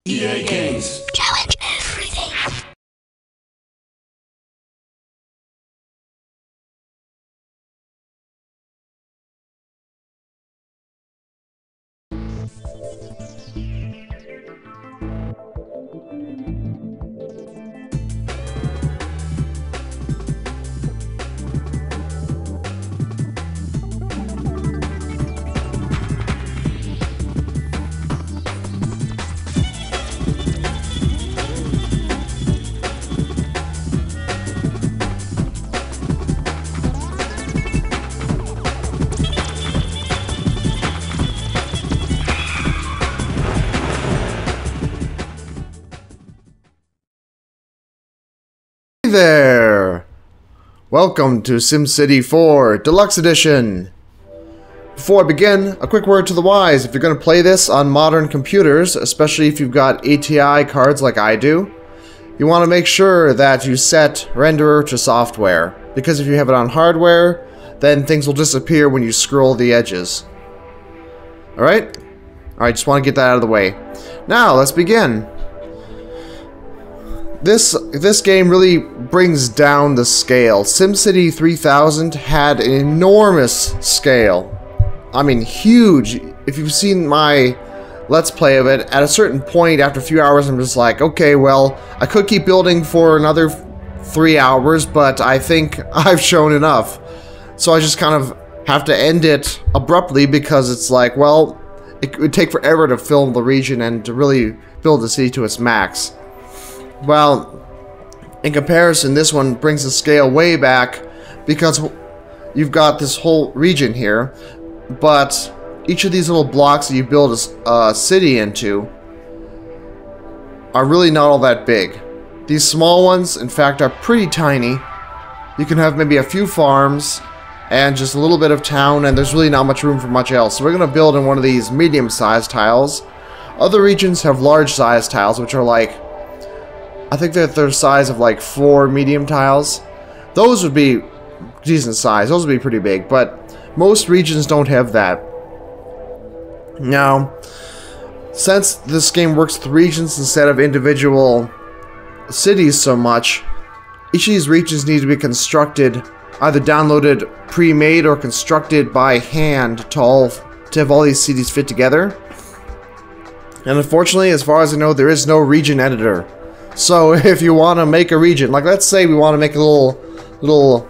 EA Games. Challenge everything. Hey there! Welcome to SimCity 4 Deluxe Edition! Before I begin, a quick word to the wise. If you're going to play this on modern computers, especially if you've got ATI cards like I do, you want to make sure that you set renderer to software, because if you have it on hardware, then things will disappear when you scroll the edges. Alright? Alright, just want to get that out of the way. Now, let's begin. This game really brings down the scale. SimCity 3000 had an enormous scale. I mean, huge. If you've seen my Let's Play of it, at a certain point, after a few hours, I'm just like, okay, well, I could keep building for another 3 hours, but I think I've shown enough. So I just kind of have to end it abruptly because it's like, well, it would take forever to film the region and to really build the city to its max. Well, in comparison, this one brings the scale way back because you've got this whole region here, but each of these little blocks that you build a city into are really not all that big. These small ones, in fact, are pretty tiny. You can have maybe a few farms and just a little bit of town, and there's really not much room for much else. So we're going to build in one of these medium-sized tiles. Other regions have large-sized tiles, which are like, I think that they're the size of like 4 medium tiles. Those would be decent size. Those would be pretty big, but most regions don't have that. Now, since this game works with regions instead of individual cities so much, each of these regions need to be constructed, either downloaded pre-made or constructed by hand to have all these cities fit together. And unfortunately, as far as I know, there is no region editor. So if you want to make a region, like let's say we want to make a little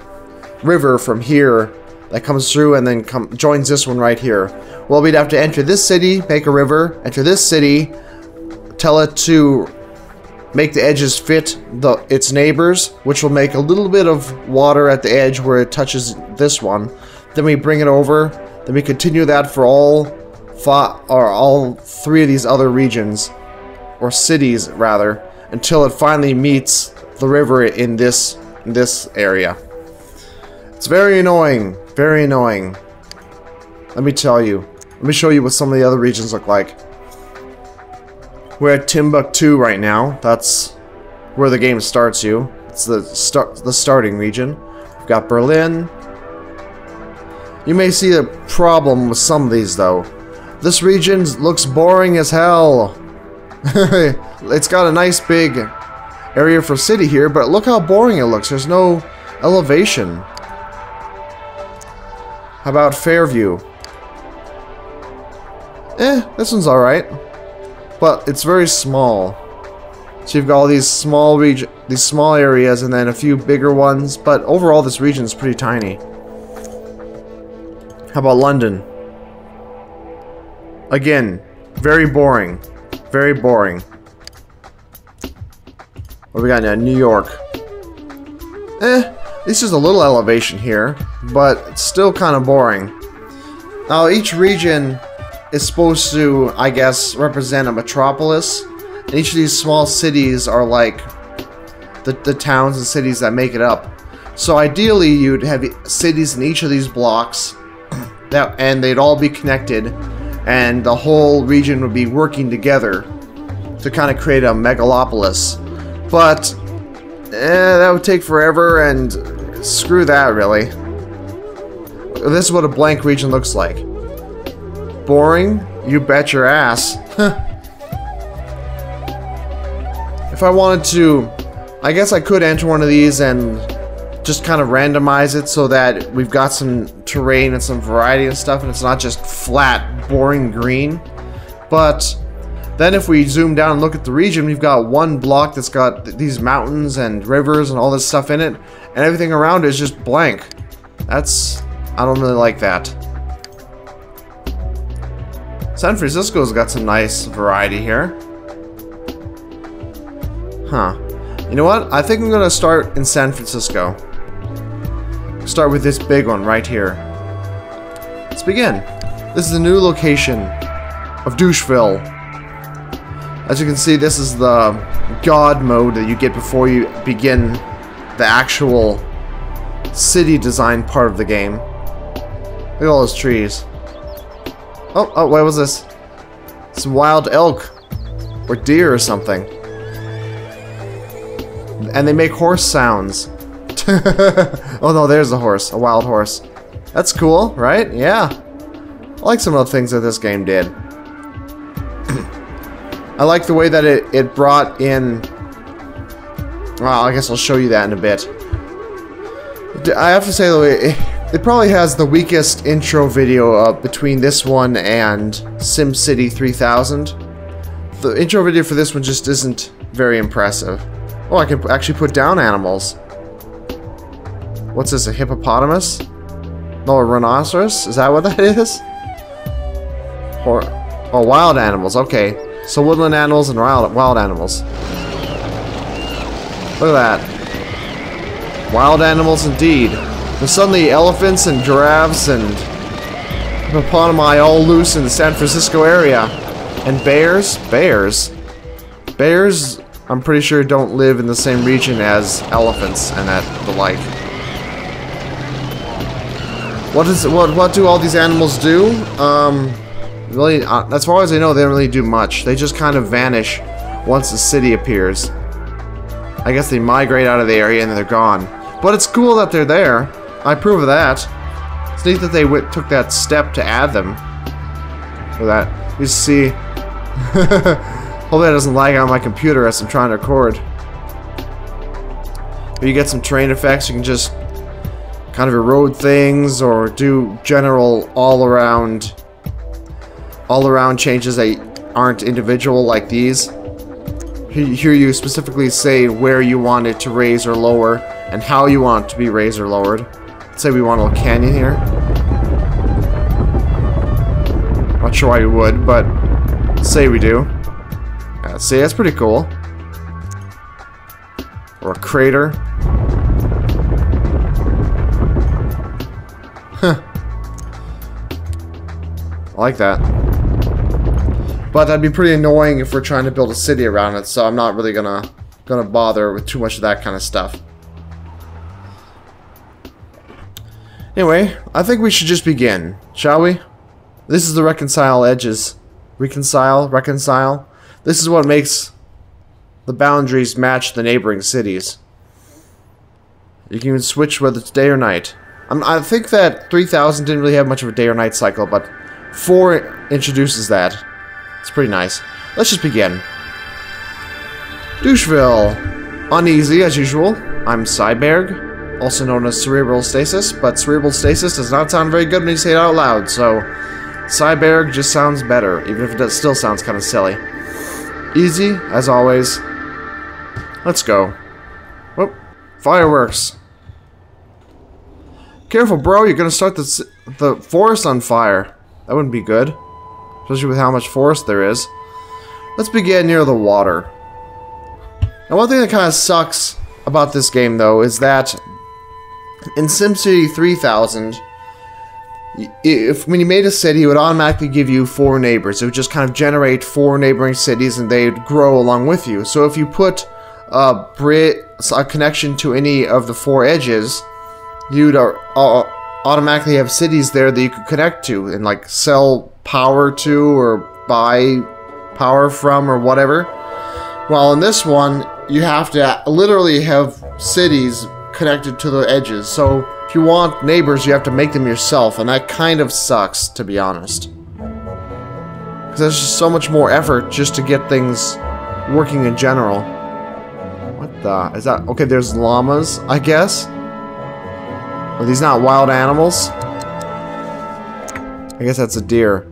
river from here that comes through and then joins this one right here. Well, we'd have to enter this city, make a river, enter this city, tell it to make the edges fit its neighbors, which will make a little bit of water at the edge where it touches this one. Then we bring it over, then we continue that for all 3 of these other regions, or cities rather, until it finally meets the river in this area. It's very annoying, very annoying. Let me tell you. Let me show you what some of the other regions look like. We're at Timbuktu right now. That's where the game starts you. It's the starting region. We've got Berlin. You may see a problem with some of these though. This region looks boring as hell. It's got a nice big area for city here, but look how boring it looks. There's no elevation. How about Fairview? This one's alright. But it's very small. So you've got all these small areas and then a few bigger ones, but overall this region is pretty tiny. How about London? Again, very boring. Very boring. What do we got now? New York. This is a little elevation here, but it's still kind of boring. Now, each region is supposed to, I guess, represent a metropolis. And each of these small cities are like the towns and cities that make it up. So ideally, you'd have cities in each of these blocks, and they'd all be connected. And the whole region would be working together to kind of create a megalopolis. But that would take forever, and screw that, really. This is what a blank region looks like. Boring? You bet your ass. if I wanted to, I guess I could enter one of these and just kind of randomize it so that we've got some terrain and some variety and stuff, and it's not just flat, boring green. But then if we zoom down and look at the region, we've got one block that's got these mountains and rivers and all this stuff in it, and everything around it is just blank. I don't really like that. San Francisco's got some nice variety here. Huh. You know what? I think I'm gonna start in San Francisco. Start with this big one right here. Let's begin. This is the new location of Doucheville. As you can see, this is the God mode that you get before you begin the actual city design part of the game. Look at all those trees. Oh, what was this? Some wild elk. Or deer or something. And they make horse sounds. Oh no, there's a horse. A wild horse. That's cool, right? Yeah. I like some of the things that this game did. I like the way that it brought in... Well, I guess I'll show you that in a bit. I have to say though, it probably has the weakest intro video between this one and SimCity 3000. The intro video for this one just isn't very impressive. Oh, I can actually put down animals. What's this, a hippopotamus? No, a rhinoceros? Is that what that is? Or, oh, wild animals, okay. So woodland animals and wild animals. Look at that. Wild animals indeed. There's suddenly elephants and giraffes and hippopotami all loose in the San Francisco area. And bears? Bears? Bears, I'm pretty sure, don't live in the same region as elephants and the like. What do all these animals do? Really, as far as I know, they don't really do much. They just kind of vanish once the city appears. I guess they migrate out of the area and then they're gone. But it's cool that they're there. I approve of that. It's neat that they took that step to add them. For that, you see. Hope that doesn't lag on my computer as I'm trying to record. But you get some terrain effects. You can just kind of erode things or do general all-around changes that aren't individual like these. Here you specifically say where you want it to raise or lower and how you want it to be raised or lowered. Let's say we want a little canyon here. Not sure why you would, but say we do. See, that's pretty cool. Or a crater. Huh. I like that. But that'd be pretty annoying if we're trying to build a city around it, so I'm not really gonna bother with too much of that kind of stuff. Anyway, I think we should just begin, shall we? This is the reconcile edges. Reconcile. This is what makes the boundaries match the neighboring cities. You can even switch whether it's day or night. I think that 3000 didn't really have much of a day or night cycle, but 4 introduces that. It's pretty nice. Let's just begin. Doucheville. Uneasy, as usual. I'm Cyberg, also known as Cerebral Stasis, but Cerebral Stasis does not sound very good when you say it out loud, so Cyberg just sounds better, even if it still sounds kind of silly. Easy, as always. Let's go. Whoop. Fireworks. Careful, bro, you're gonna start the forest on fire. That wouldn't be good. Especially with how much forest there is. Let's begin near the water. Now, one thing that kind of sucks about this game, though, is that in SimCity 3000, when you made a city, it would automatically give you 4 neighbors. It would just kind of generate 4 neighboring cities, and they'd grow along with you. So if you put a connection to any of the 4 edges, you'd automatically have cities there that you could connect to and like sell power to or buy power from or whatever. Well, in this one, you have to literally have cities connected to the edges. So if you want neighbors, you have to make them yourself, and that kind of sucks, to be honest. Because there's just so much more effort just to get things working in general. is that... Okay, there's llamas, I guess. Are these not wild animals? I guess that's a deer.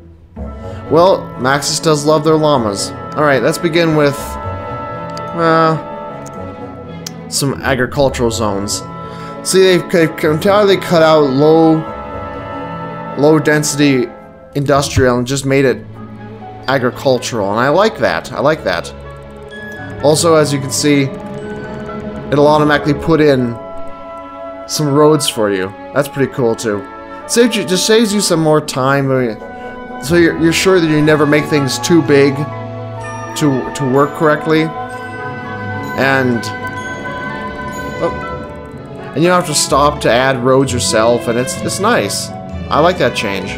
Well, Maxis does love their llamas. Alright, let's begin with... some agricultural zones. See, they've entirely cut out low density industrial and just made it agricultural, and I like that. I like that. Also, as you can see, it'll automatically put in some roads for you. That's pretty cool too. Just saves you some more time, so you're sure that you never make things too big to work correctly, and you don't have to stop to add roads yourself, and it's nice. I like that change.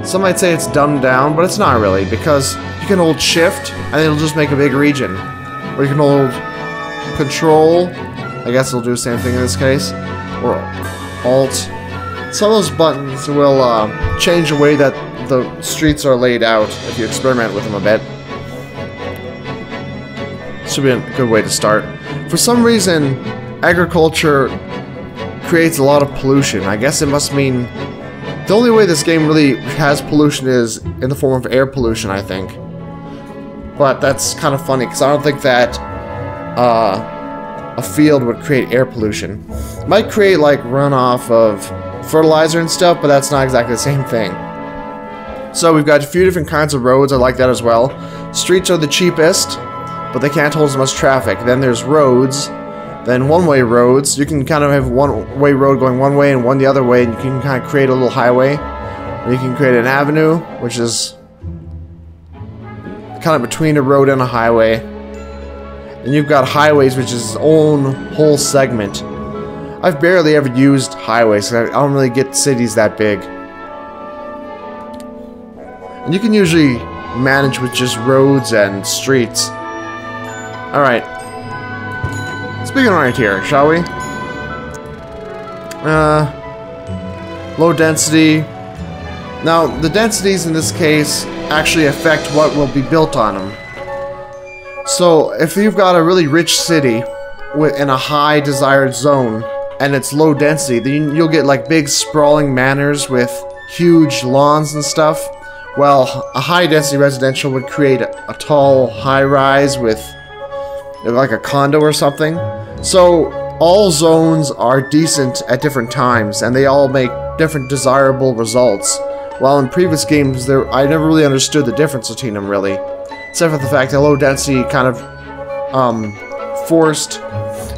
Some might say it's dumbed down, but it's not really, because you can hold shift and it'll just make a big region. Or you can hold control, I guess it'll do the same thing in this case, or alt. Some of those buttons will change the way that the streets are laid out if you experiment with them a bit. Should be a good way to start. For some reason, agriculture creates a lot of pollution. I guess it must mean the only way this game really has pollution is in the form of air pollution, I think. But that's kind of funny, because I don't think that a field would create air pollution. It might create like runoff of fertilizer and stuff, but that's not exactly the same thing. So we've got a few different kinds of roads. I like that as well. Streets are the cheapest, but they can't hold as much traffic. Then there's roads. Then one-way roads. You can kind of have one-way road going one way and one the other way, and you can kind of create a little highway. Or you can create an avenue, which is kind of between a road and a highway. And you've got highways, which is its own whole segment. I've barely ever used highways, because I don't really get cities that big. And you can usually manage with just roads and streets. Alright. Let's begin right here, shall we? Low density. Now, the densities in this case actually affect what will be built on them. So, if you've got a really rich city in a high desired zone, and it's low density, then you'll get like big sprawling manors with huge lawns and stuff. Well, a high density residential would create a tall high rise with like a condo or something. So all zones are decent at different times, and they all make different desirable results. While in previous games, I never really understood the difference between them, really. Except for the fact that low density kind of forced...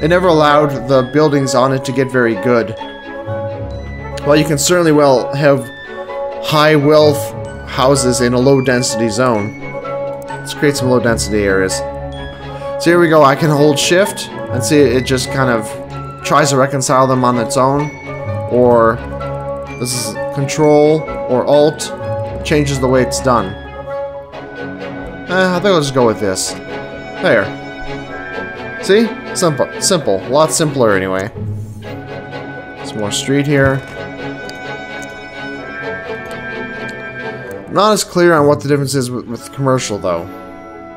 It never allowed the buildings on it to get very good. While you can certainly well have high wealth houses in a low density zone. Let's create some low density areas. So here we go, I can hold shift and see it just kind of tries to reconcile them on its own, or this is control or alt, changes the way it's done. I think I'll just go with this. There. See? Simple. A lot simpler anyway. Some more street here. Not as clear on what the difference is with commercial though.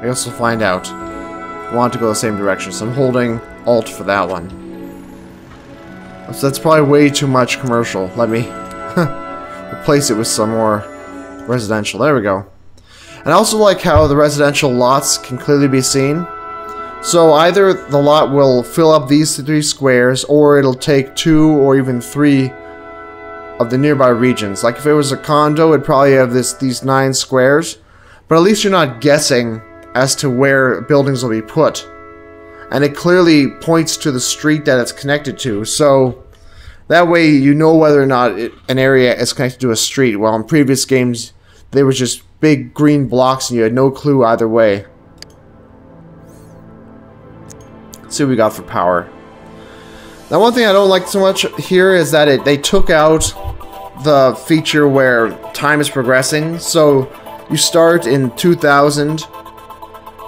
I guess we'll find out. I want to go the same direction, so I'm holding alt for that one. So that's probably way too much commercial. Let me replace it with some more residential. There we go. And I also like how the residential lots can clearly be seen. So either the lot will fill up these 3 squares, or it'll take 2 or even 3 of the nearby regions. Like if it was a condo, it'd probably have these 9 squares. But at least you're not guessing as to where buildings will be put. And it clearly points to the street that it's connected to. So that way you know whether or not an area is connected to a street. While in previous games, they were just big green blocks and you had no clue either way. Let's see what we got for power. Now, one thing I don't like so much here is that they took out the feature where time is progressing. So you start in 2000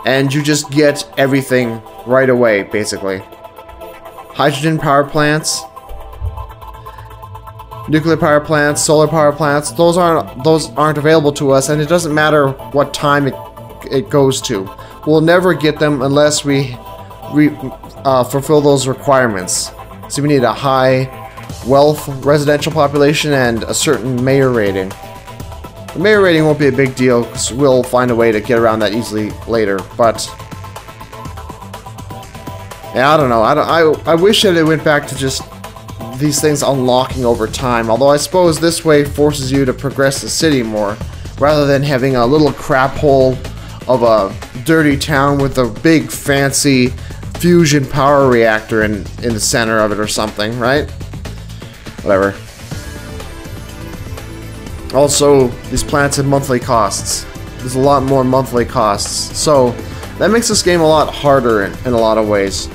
and you just get everything right away, basically. Hydrogen power plants, nuclear power plants, solar power plants, those aren't available to us, and it doesn't matter what time it goes to. We'll never get them unless we fulfill those requirements. So we need a high wealth residential population and a certain mayor rating. The mayor rating won't be a big deal because we'll find a way to get around that easily later, but yeah, I don't know. I wish that it went back to just these things unlocking over time, although I suppose this way forces you to progress the city more, rather than having a little crap hole of a dirty town with a big fancy fusion power reactor in the center of it or something, right? Whatever. Also, these planets have monthly costs. There's a lot more monthly costs, so that makes this game a lot harder in a lot of ways.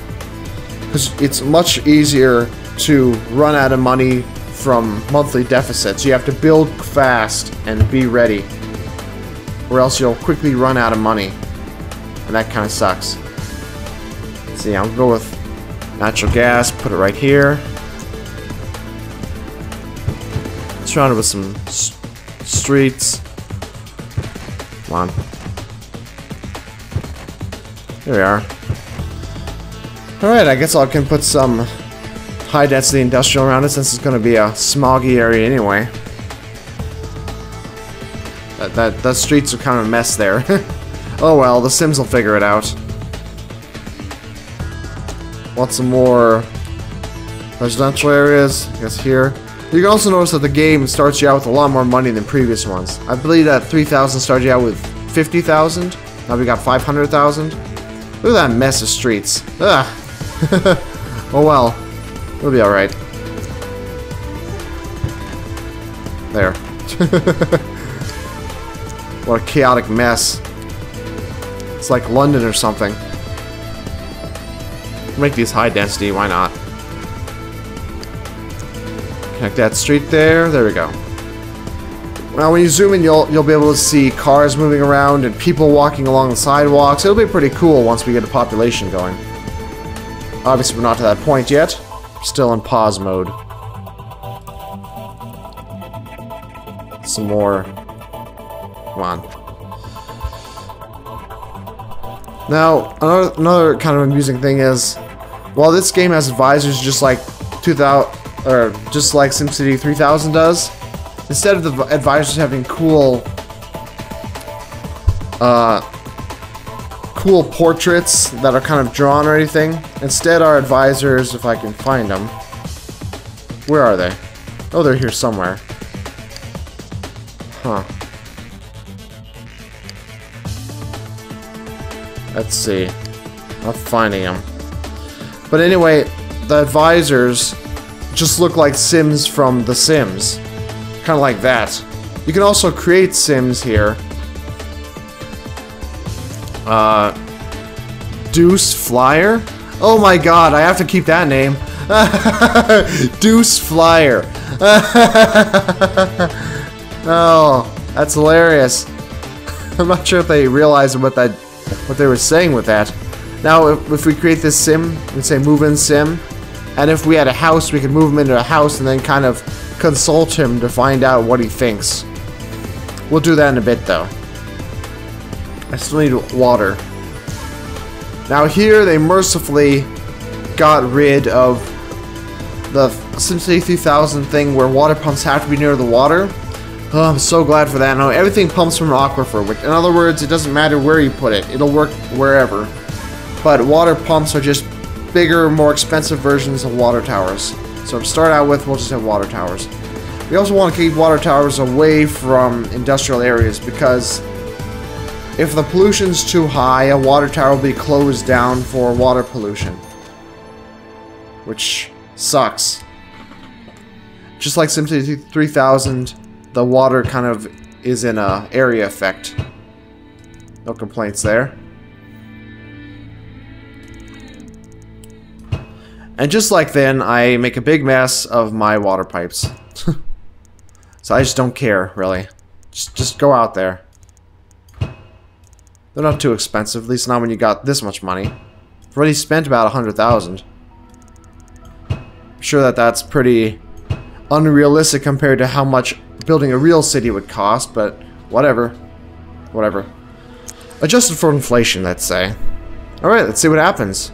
Because it's much easier to run out of money from monthly deficits. You have to build fast and be ready, or else you'll quickly run out of money, and that kind of sucks. See, I'll go with natural gas, put it right here. Surrounded with some streets. Come on. Here we are. Alright, I guess I can put some high-density industrial around it since it's going to be a smoggy area anyway. The streets are kind of a mess there. Oh well, the Sims will figure it out. Want some more residential areas? I guess here. You can also notice that the game starts you out with a lot more money than previous ones. I believe that 3,000 started you out with 50,000. Now we got 500,000. Look at that mess of streets. Ugh. Oh well. It'll be alright. There. What a chaotic mess. It's like London or something. Make these high density, why not? Connect that street there. There we go. Now when you zoom in, you'll be able to see cars moving around and people walking along the sidewalks. It'll be pretty cool once we get a population going. Obviously we're not to that point yet. We're still in pause mode. Some more. Come on. Now, another kind of amusing thing is, while this game has advisors just like SimCity 3000 does, instead of the advisors having cool portraits that are kind of drawn or anything, instead our advisors, if I can find them, where are they? Oh, they're here somewhere. Huh. Let's see. Not finding them. But anyway, the advisors just look like Sims from The Sims. Kind of like that. You can also create Sims here. Deuce Flyer? Oh my god, I have to keep that name. Deuce Flyer. Oh, that's hilarious. I'm not sure if they realized what they were saying with that. Now, if we create this sim, we say move in sim, and if we had a house, we could move him into a house and then kind of consult him to find out what he thinks. We'll do that in a bit, though. I still need water. Now here, they mercifully got rid of the SimCity 3000 thing where water pumps have to be near the water. Oh, I'm so glad for that. Now everything pumps from an aquifer, which, in other words, it doesn't matter where you put it. It'll work wherever. But water pumps are just bigger, more expensive versions of water towers. So to start out with, we'll just have water towers. We also want to keep water towers away from industrial areas because if the pollution's too high, a water tower will be closed down for water pollution. Which sucks. Just like SimCity 3000, the water kind of is in a area effect. No complaints there. And just like then, I make a big mess of my water pipes. So I just don't care, really. Just go out there. They're not too expensive, at least not when you got this much money. I've already spent about 100,000. I'm sure that that's pretty unrealistic compared to how much building a real city would cost, but whatever. Whatever. Adjusted for inflation, let's say. Alright, let's see what happens.